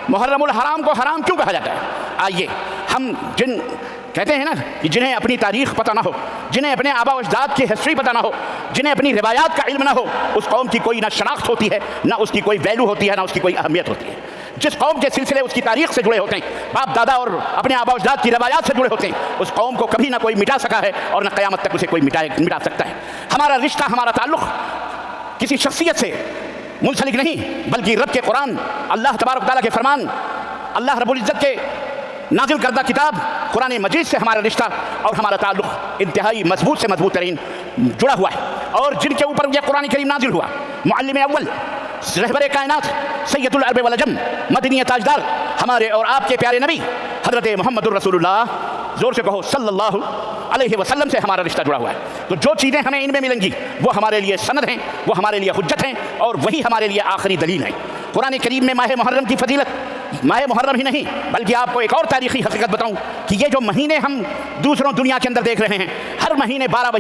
محرم الحرام کو حرام کیوں کہا جاتا ہے؟ آئیے ہم جن کہتے ہیں نا کہ جنہیں اپنی تاریخ پتہ نہ ہو، جنہیں اپنے آبا و اجداد کی ہسٹری پتہ نہ ہو، جنہیں اپنی روایات کا علم نہ ہو، اس قوم کی کوئی نہ شناخت ہوتی ہے، نہ اس کی کوئی ویلو ہوتی ہے، نہ اس کی کوئی اہمیت ہوتی ہے۔ جس قوم کے سلسلے اس کی تاریخ سے جڑے ہوتے ہیں، باپ دادا اور اپنے آبا و اجداد کی روایات سے جڑے ہوتے ہیں، اس قوم کو کبھی نہ کوئی مٹا سکا ہے اور نہ قیامت تک اسے کوئی مٹا سکتا ہے۔ ہمارا رشتہ، ہمارا تعلق کسی شخصیت سے منسلک نہیں، بلکہ رب کے قرآن، اللہ تبارک و تعالیٰ کے فرمان، اللہ رب العزت کے نازل کردہ کتاب قرآن مجید سے ہمارا رشتہ اور ہمارا تعلق انتہائی مضبوط سے مضبوط ترین جڑا ہوا ہے۔ اور جن کے اوپر یہ قرآن کریم نازل ہوا، معلم اول، رہبر کائنات، سید العرب والعجم، مدنی تاجدار، ہمارے اور آپ کے پیارے نبی حضرت محمد الرسول اللہ، زور سے کہو صلی اللہ علیہ وسلم سے ہمارا رشتہ جڑا ہوا ہے۔ تو جو چیزیں ہمیں ان میں ملیں گی وہ ہمارے لیے سند ہیں، وہ ہمارے لیے حجت ہیں، اور وہی ہمارے لیے آخری دلیل ہے۔ قرآن کریم میں ماہ محرم کی فضیلت، ماہ محرم ہی نہیں بلکہ آپ کو ایک اور تاریخی حقیقت بتاؤں کہ یہ جو مہینے ہم دوسروں دنیا کے اندر دیکھ رہے ہیں، ہر مہینے 12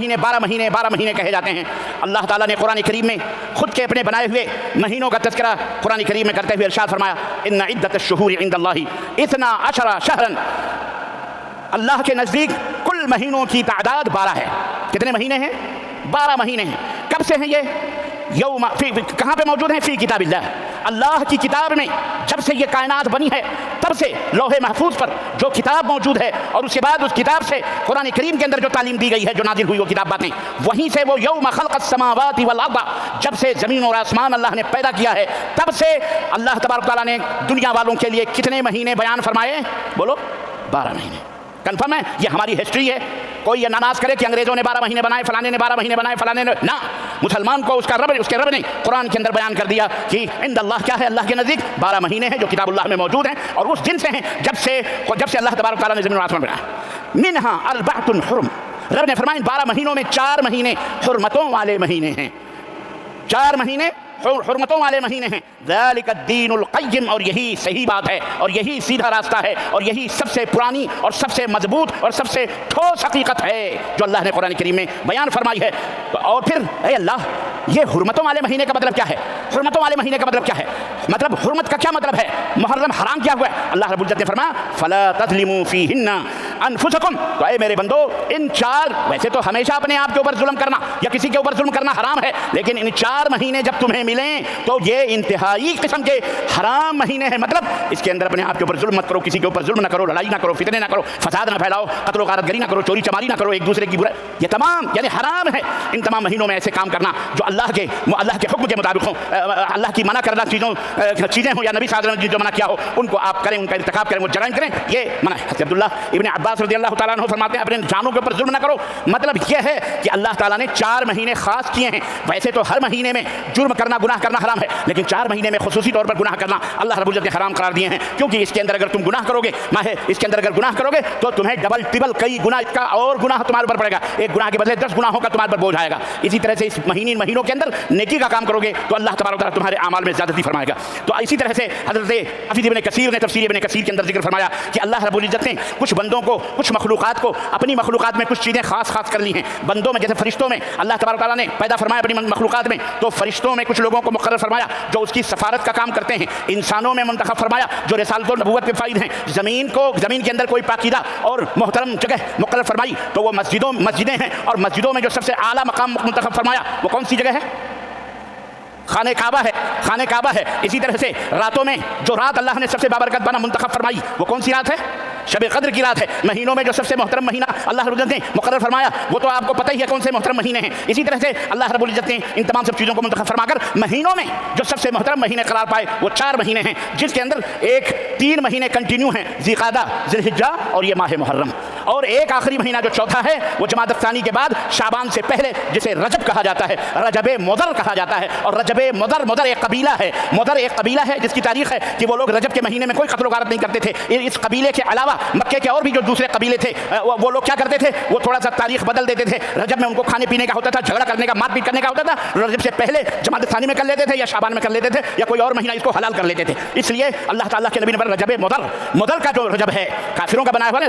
مہینے کہے جاتے ہیں، اللہ تعالیٰ نے قرآن کریم میں خود کے اپنے بنائے ہوئے مہینوں کا تذکرہ قرآن کریم میں کرتے ہوئے ارشاد فرمایا، ان عدت الشہور عند اللہ 12 شہرا، اللہ کے نزدیک کل مہینوں کی تعداد 12 ہے۔ کتنے مہینے ہیں؟ 12 مہینے ہیں۔ کب سے ہیں یہ؟ کہاں پہ موجود ہیں؟ فی کتاب اللہ، اللہ کی کتاب میں۔ جب سے یہ کائنات بنی ہے تب سے لوح محفوظ پر جو کتاب موجود ہے، اور اس کے بعد اس کتاب سے قرآن کریم کے اندر جو تعلیم دی گئی ہے، جو نازل ہوئی وہ کتاب باتیں، وہیں سے وہ یوم خلق السماوات والارض، جب سے زمین اور آسمان اللہ نے پیدا کیا ہے تب سے اللہ تبارک تعالیٰ نے دنیا والوں کے لیے کتنے مہینے بیان فرمائے؟ بولو 12 مہینے۔ کنفرم ہے؟ یہ ہماری ہسٹری ہے۔ کوئی یہ ناراض کرے کہ انگریزوں نے 12 مہینے بنائے، فلانے نے 12 مہینے بنائے، فلانے نے، نہ، مسلمان کو اس کے رب نے قرآن کے اندر بیان کر دیا کہ عند اللہ کیا ہے، اللہ کے نزدیک 12 مہینے ہیں جو کتاب اللہ میں موجود ہیں، اور اس دن سے ہیں جب سے اللہ تبارک تعالیٰ نے زمین و آسمان بنایا۔ منہا اربعۃ حرم، رب نے فرمایا 12 مہینوں میں 4 مہینے حرمتوں والے مہینے ہیں، 4 مہینے حرمتوں والے مہینے ہیں۔ ذالک الدین القیم، اور یہی صحیح بات ہے، اور یہی سیدھا راستہ ہے، اور یہی سب سے پرانی اور سب سے مضبوط اور سب سے ٹھوس حقیقت ہے جو اللہ نے قرآن کریم میں بیان فرمائی ہے۔ اور پھر اے اللہ، یہ حرمتوں والے مہینے کا مطلب کیا ہے؟ حرمتوں والے مہینے کا مطلب کیا ہے؟ مطلب حرمت کا کیا مطلب ہے؟ محرم حرام کیا ہوا ہے؟ اللہ رب العزت نے فرمایا فلا تظلموا فیہن انفسکم، تو اے میرے بندو، ان 4، ویسے تو ہمیشہ اپنے آپ کے اوپر ظلم کرنا یا کسی کے اوپر ظلم کرنا حرام ہے، لیکن ان 4 مہینے جب تمہیں ملیں تو یہ انتہائی قسم کے حرام مہینے ہیں۔ مطلب اس کے اندر اپنے آپ کے اوپر ظلم مت کرو، کسی کے اوپر ظلم نہ کرو، لڑائی نہ کرو، فتنے نہ کرو، فساد نہ پھیلاؤ، قتل و غارت گری نہ کرو، چوری چماری نہ کرو، ایک دوسرے کی برائی، یہ تمام یعنی حرام ہے ان تمام مہینوں میں ایسے کام کرنا جو اللہ کے حکم کے مطابق ہوں، اللہ کی منع کردہ چیزیں ہوں یا نبی صلی اللہ علیہ وسلم نے جو منع کیا ہو ان کو آپ کریں، ان کا ارتکاب کریں، وہ جرائم کریں، یہ منع ہے۔ حضرت عبداللہ ابن عباس رضی اللہ تعالیٰ عنہ فرماتے ہیں اپنے جانوں کے اوپر ظلم نہ کرو، مطلب یہ ہے کہ اللہ تعالیٰ نے 4 مہینے خاص کیے ہیں۔ ویسے تو ہر مہینے میں جرم کرنا، گناہ کرنا حرام ہے، لیکن 4 مہینے میں خصوصی طور پر گناہ کرنا اللہ رب العزت نے حرام قرار دیے ہیں، کیونکہ اس کے اندر اگر تم گناہ کرو گے، اس کے اندر اگر گناہ کرو گے تو تمہیں ڈبل ٹربل کئی گناہ کا اور گناہ تمہارے اوپر پڑے گا، ایک گناہ کے بدلے 10 گناہوں کا تمہارے پر بوجھ آئے گا۔ اسی طرح سے اس مہینوں کے اندر نیکی کا کام کرو گے تو اللہ تبارک و تعالیٰ تمہارے اعمال میں زیادتی فرمائے گا۔ تو اسی طرح سے حضرت حافظ ابن کثیر نے تفسیر ابن کثیر کے اندر ذکر فرمایا کہ اللہ رب العزت نے کچھ بندوں کو، کچھ مخلوقات کو، اپنی مخلوقات میں کچھ چیزیں خاص کر لی ہیں۔ بندوں میں جیسے فرشتوں میں اللہ تبارک و تعالیٰ نے پیدا فرمایا اپنی مخلوقات میں، تو فرشتوں میں کچھ لوگوں کو مقرر فرمایا جو اس کی سفارت کا کام کرتے ہیں، انسانوں میں منتخب فرمایا جو رسالت و نبوت کے فائد ہیں، زمین کے اندر کوئی پاکیزہ اور محترم جگہ مقرر فرمائی تو وہ مسجدیں ہیں، اور مسجدوں میں جو سب سے اعلیٰ مقام منتخب فرمایا وہ کون سی جگہ ہے؟ خانہ کعبہ ہے۔ اسی طرح سے راتوں میں جو رات اللہ نے سب سے بابرکت بنا منتخب فرمائی وہ کون سی رات ہے؟ شب قدر کی رات ہے۔ مہینوں میں جو سب سے محترم مہینہ اللہ رب العزت نے مقرر فرمایا وہ تو آپ کو پتہ ہی ہے کون سے محترم مہینے ہیں۔ اسی طرح سے اللہ رب العزت نے ان تمام سب چیزوں کو منتخب فرما کر مہینوں میں جو سب سے محترم مہینے قرار پائے وہ 4 مہینے ہیں، جس کے اندر 3 مہینے کنٹینیو ہیں، ذی قعدہ، ذی الحجہ اور یہ ماہ محرم، اور ایک آخری مہینہ جو چوتھا ہے وہ جمادی الثانی کے بعد شعبان سے پہلے، جسے رجب کہا جاتا ہے، رجب مضر کہا جاتا ہے۔ اور رجب مضر ایک قبیلہ ہے جس کی تاریخ ہے کہ وہ لوگ رجب کے مہینے میں کوئی قتل و غارت نہیں کرتے تھے۔ اس قبیلے کے علاوہ مکے کے اور بھی جو دوسرے قبیلے تھے وہ لوگ کیا کرتے تھے، وہ تھوڑا سا تاریخ بدل دیتے تھے۔ رجب میں ان کو کھانے پینے کا ہوتا تھا، جھگڑا کرنے کا، مار پیٹ کرنے کا ہوتا تھا، رجب سے پہلے جمادی الثانی میں کر لیتے تھے یا شعبان میں کر لیتے تھے یا کوئی اور مہینہ اس کو حلال کر لیتے تھے۔ اس لیے اللہ تعالیٰ کے نبی نے رجب مضر کا جو رجب ہے کافروں کا بنایا ہوا ہے،